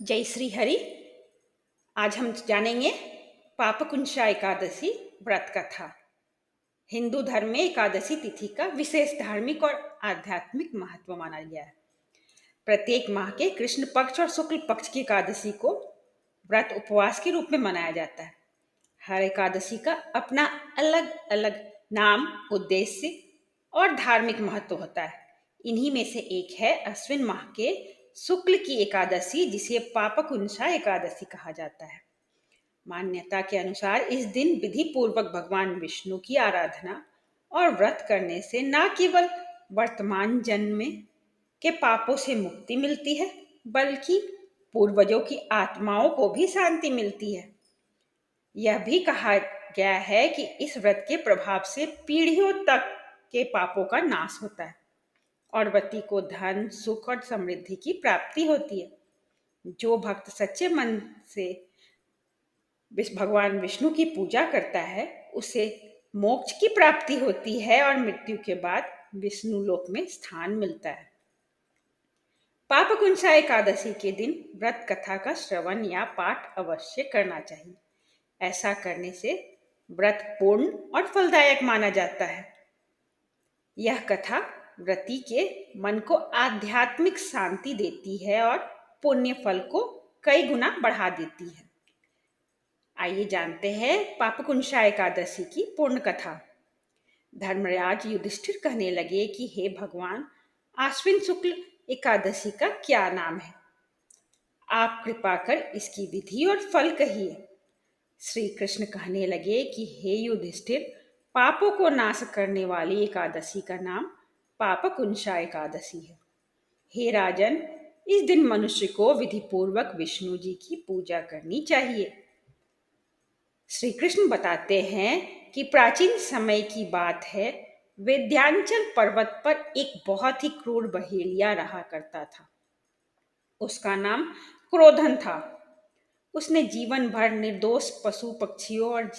जय श्री हरि। आज हम जानेंगे पापकुंशा एकादशी व्रत कथा। हिंदू धर्म में एकादशी तिथि का विशेष धार्मिक और आध्यात्मिक महत्व माना गया है। प्रत्येक माह के कृष्ण पक्ष और शुक्ल पक्ष की एकादशी को व्रत उपवास के रूप में मनाया जाता है। हर एकादशी का अपना अलग अलग नाम, उद्देश्य और धार्मिक महत्व होता है। इन्हीं में से एक है अश्विन माह के शुक्ल की एकादशी, जिसे पापकुंशा एकादशी कहा जाता है। मान्यता के अनुसार इस दिन विधि पूर्वक भगवान विष्णु की आराधना और व्रत करने से न केवल वर्तमान जन्म में के पापों से मुक्ति मिलती है, बल्कि पूर्वजों की आत्माओं को भी शांति मिलती है। यह भी कहा गया है कि इस व्रत के प्रभाव से पीढ़ियों तक के पापों का नाश होता है और व्रती को धन, सुख और समृद्धि की प्राप्ति होती है। जो भक्त सच्चे मन से भगवान विष्णु की पूजा करता है, उसे मोक्ष की प्राप्ति होती है और मृत्यु के बाद विष्णु लोक में स्थान मिलता है। पापकुंशा एकादशी के दिन व्रत कथा का श्रवण या पाठ अवश्य करना चाहिए। ऐसा करने से व्रत पूर्ण और फलदायक माना जाता है। यह कथा व्रती के मन को आध्यात्मिक शांति देती है और पुण्य फल को कई गुना बढ़ा देती है। आइए जानते हैं पापकुंशा एकादशी की पूर्ण कथा। धर्मराज युधिष्ठिर कहने लगे कि हे भगवान, आश्विन शुक्ल एकादशी का क्या नाम है? आप कृपा कर इसकी विधि और फल कहिए। श्री कृष्ण कहने लगे कि हे युधिष्ठिर, पापों को नाश करने वाली एकादशी का नाम पापकुंशा एकादशी है। हे राजन, इस दिन मनुष्य को विधि पूर्वक विष्णु जी की पूजा करनी चाहिए। श्री कृष्ण बताते हैं कि प्राचीन समय की बात है, विंध्याचल पर्वत पर एक बहुत ही क्रूर बहेलिया रहा करता था। उसका नाम क्रोधन था। उसने जीवन भर निर्दोष पशु पक्षियों और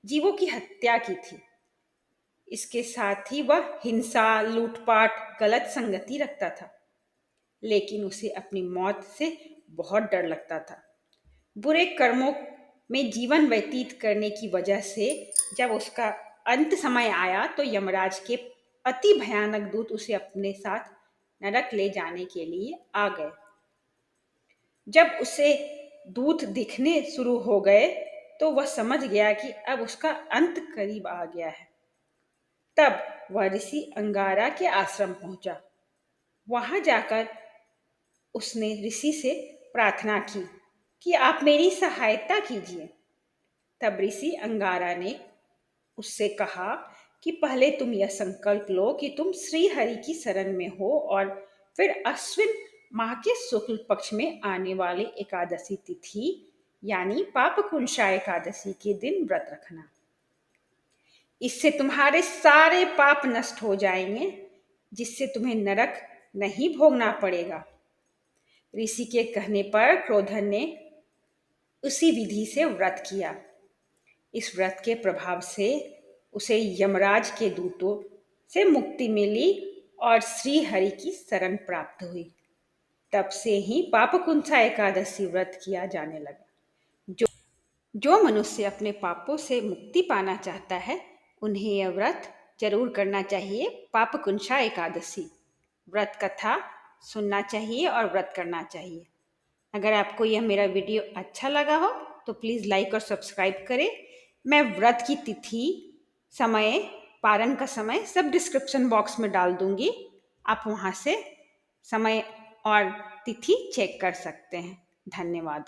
जीवों की हत्या की थी। इसके साथ ही वह हिंसा, लूटपाट, गलत संगति रखता था। लेकिन उसे अपनी मौत से बहुत डर लगता था। बुरे कर्मों में जीवन व्यतीत करने की वजह से जब उसका अंत समय आया तो यमराज के अति भयानक दूत उसे अपने साथ नरक ले जाने के लिए आ गए। जब उसे दूत दिखने शुरू हो गए तो वह समझ गया कि अब उसका अंत करीब आ गया है। तब वह ऋषि अंगारा के आश्रम पहुंचा। वहां जाकर उसने ऋषि से प्रार्थना की कि आप मेरी सहायता कीजिए। तब ऋषि अंगारा ने उससे कहा कि पहले तुम यह संकल्प लो कि तुम श्री हरि की शरण में हो और फिर अश्विन माह के शुक्ल पक्ष में आने वाले एकादशी तिथि यानी पापकुंशा एकादशी के दिन व्रत रखना। इससे तुम्हारे सारे पाप नष्ट हो जाएंगे, जिससे तुम्हें नरक नहीं भोगना पड़ेगा। ऋषि के कहने पर क्रोधन ने उसी विधि से व्रत किया। इस व्रत के प्रभाव से उसे यमराज के दूतों से मुक्ति मिली और श्री हरि की शरण प्राप्त हुई। तब से ही पापकुंशा एकादशी व्रत किया जाने लगा। जो मनुष्य अपने पापों से मुक्ति पाना चाहता है, उन्हें यह व्रत जरूर करना चाहिए। पापकुंशा एकादशी व्रत कथा सुनना चाहिए और व्रत करना चाहिए। अगर आपको यह मेरा वीडियो अच्छा लगा हो तो प्लीज़ लाइक और सब्सक्राइब करें। मैं व्रत की तिथि, समय, पारण का समय सब डिस्क्रिप्शन बॉक्स में डाल दूंगी। आप वहाँ से समय और तिथि चेक कर सकते हैं। धन्यवाद।